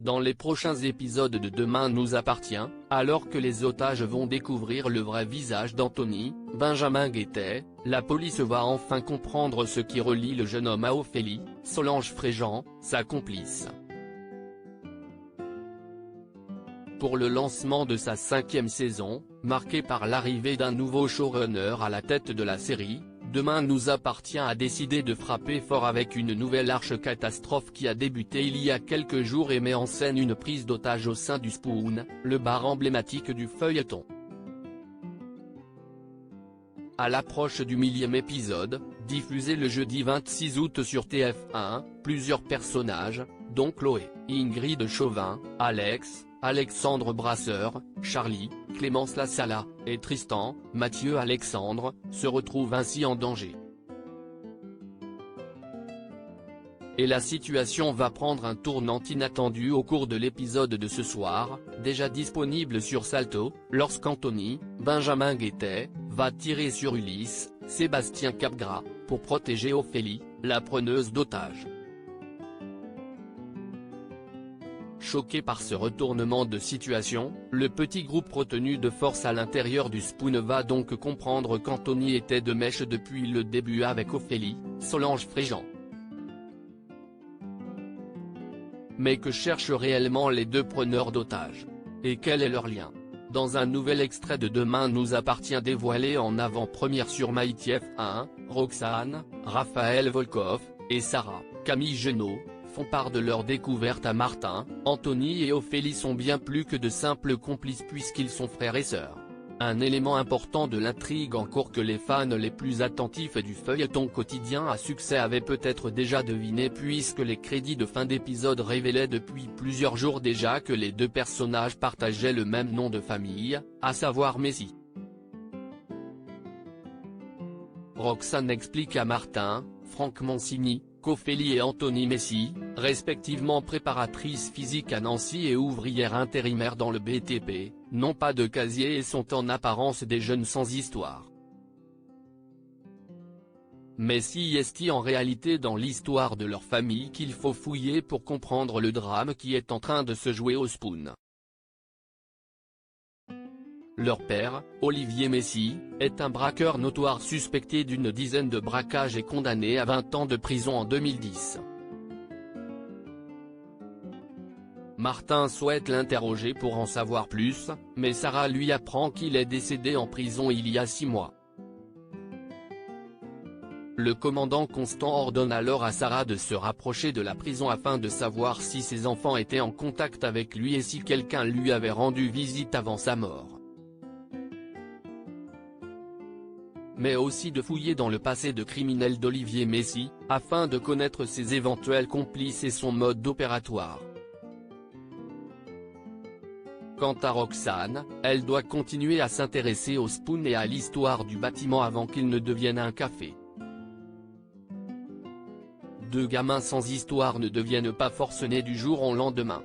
Dans les prochains épisodes de Demain nous appartient, alors que les otages vont découvrir le vrai visage d'Anthony, Benjamin Guettet, la police va enfin comprendre ce qui relie le jeune homme à Ophélie, Solange Fréjean, sa complice. Pour le lancement de sa 5e saison, marquée par l'arrivée d'un nouveau showrunner à la tête de la série, Demain nous appartient a décidé de frapper fort avec une nouvelle arche-catastrophe qui a débuté il y a quelques jours et met en scène une prise d'otage au sein du Spoon, le bar emblématique du feuilleton. À l'approche du 1000e épisode, diffusé le jeudi 26 août sur TF1, plusieurs personnages, dont Chloé, Ingrid Chauvin, Alex, Alexandre Brasseur, Charlie, Clémence Lassala, et Tristan, Mathieu Alexandre, se retrouvent ainsi en danger. Et la situation va prendre un tournant inattendu au cours de l'épisode de ce soir, déjà disponible sur Salto, lorsqu'Anthony, Benjamin Guettet, va tirer sur Ulysse, Sébastien Capgras, pour protéger Ophélie, la preneuse d'otages. Choqué par ce retournement de situation, le petit groupe retenu de force à l'intérieur du Spoon va donc comprendre qu'Anthony était de mèche depuis le début avec Ophélie, Solange Fréjean. Mais que cherchent réellement les deux preneurs d'otages? Et quel est leur lien? Dans un nouvel extrait de Demain nous appartient dévoilé en avant-première sur MyTF1, Roxane, Raphaël Volkov, et Sarah, Camille Genot, font part de leur découverte à Martin. Anthony et Ophélie sont bien plus que de simples complices puisqu'ils sont frères et sœurs. Un élément important de l'intrigue encore que les fans les plus attentifs du feuilleton quotidien à succès avaient peut-être déjà deviné puisque les crédits de fin d'épisode révélaient depuis plusieurs jours déjà que les deux personnages partageaient le même nom de famille, à savoir Messi. Roxane explique à Martin, Franck Mancini, qu'Ophélie et Anthony Messi, respectivement préparatrices physiques à Nancy et ouvrières intérimaires dans le BTP, n'ont pas de casier et sont en apparence des jeunes sans histoire. Mais si est-il en réalité dans l'histoire de leur famille qu'il faut fouiller pour comprendre le drame qui est en train de se jouer au Spoon? Leur père, Olivier Messi, est un braqueur notoire suspecté d'une dizaine de braquages et condamné à 20 ans de prison en 2010. Martin souhaite l'interroger pour en savoir plus, mais Sarah lui apprend qu'il est décédé en prison il y a 6 mois. Le commandant Constant ordonne alors à Sarah de se rapprocher de la prison afin de savoir si ses enfants étaient en contact avec lui et si quelqu'un lui avait rendu visite avant sa mort. Mais aussi de fouiller dans le passé de criminel d'Olivier Messi, afin de connaître ses éventuels complices et son mode opératoire. Quant à Roxane, elle doit continuer à s'intéresser au Spoon et à l'histoire du bâtiment avant qu'il ne devienne un café. Deux gamins sans histoire ne deviennent pas forcenés du jour au lendemain.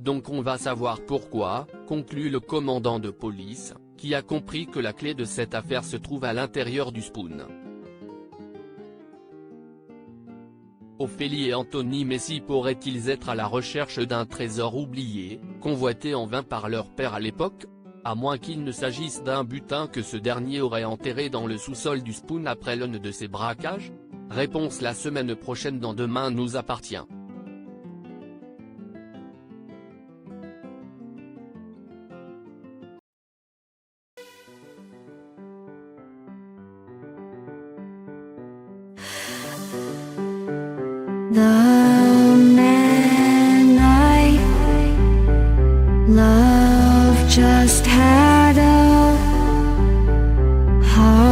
Donc on va savoir pourquoi, conclut le commandant de police, qui a compris que la clé de cette affaire se trouve à l'intérieur du Spoon. Ophélie et Anthony Messi pourraient-ils être à la recherche d'un trésor oublié, convoité en vain par leur père à l'époque? À moins qu'il ne s'agisse d'un butin que ce dernier aurait enterré dans le sous-sol du Spoon après l'un de ses braquages? Réponse la semaine prochaine dans Demain nous appartient. The man I love just had a heart